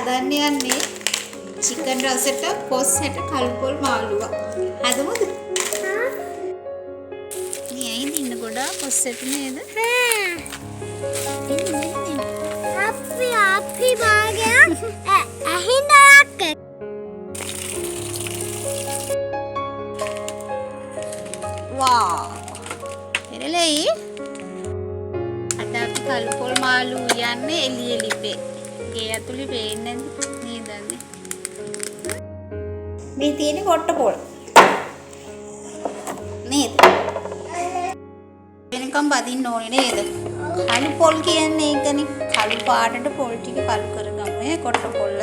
හදන්න යන්නේ චිකන් රසට කොස් හැට කළුපොල් මාළුවා. හදමුද? මේ ඇයිද ඉන්න ගොඩාක් කොස් හැට නේද? අපි භාගයක් ඇහිඳක් වා එරලෙයි අද අපි කළුපොල් මාළු යන්නේ එළිය ලිපේ. ගේ ඇතුලේ පේන්නේ නේද? මේ තියෙන කොට්ට පොල් නේද? වෙනකම් බදින්න ඕනේ නේද? කළු පොල් කියන්නේ ඒකනේ. කළු පාටට පොල් ටික කළු කරගමු කොට්ට පොල්.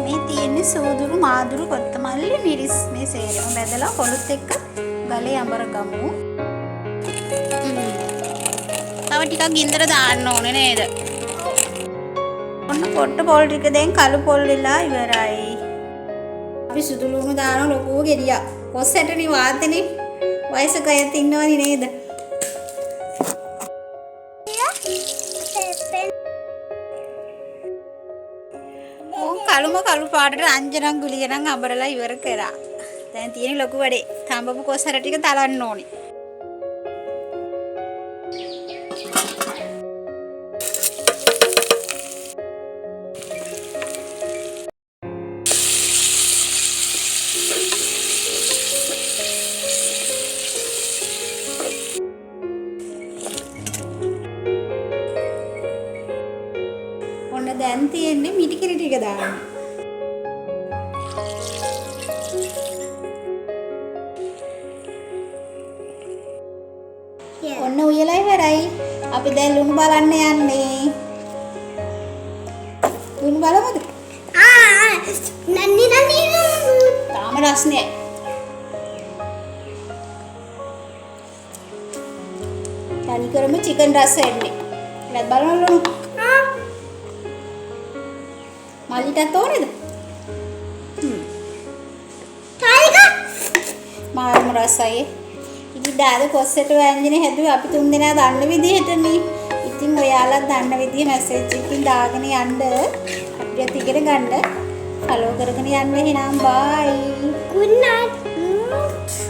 මේ තියෙන්නේ සූදුරු මාදුරු කොත්තමල්ලි මිරිස් මේ සේරම බැදලා පොලුත් එක්ක ගලේ අඹරගමු. තව ටිකක් ගින්දර දාන්න ඕනේ නේද? ඔන්න කොට්ට පොල් ටික දැන් කළු පොල් වෙලා ඉවරයි. අපි සුදු ලුණු දාන ලොකු ගෙඩියක්. කොස් හැටනේ වාතනේ. වයසක අයත් ඉන්නවනේ නේද? කළු පාටට අංජනක් ගුලියනම් අඹරලා ඉවර කරා. දැන් තියෙන ලොකු වැඩේ. තඹපු කොස් හැට ටික තලන්න ඕනේ. ඔන්න දැන් තියෙන්නේ මිටිකිරි ටික දාන්න. ඔන්න උයලා ඉවරයි. අපි දැන් ලුණු බලන්න යන්නේ. ලුණු බලමුද? නන්නි තාම රස්නේ. තනි කරම චිකන් රස එන්නේ. ලැබ බලන්න ලුණු. මල්ලිටත් ඕනේද? මාරුම රසයි. ඉතින් දාද කොස් හැට වෑංජනේ හැදුවේ අපි තුන් දෙනා දන්න විදිහටනේ. ඉතින් ඔයාලා දන්න විදිහ මැසේජ් එකකින් දාගෙන යන්න අපිට ඉගෙන ගන්න. ෆලෝ කරගෙන යන්න එහෙනම් බයි. good night.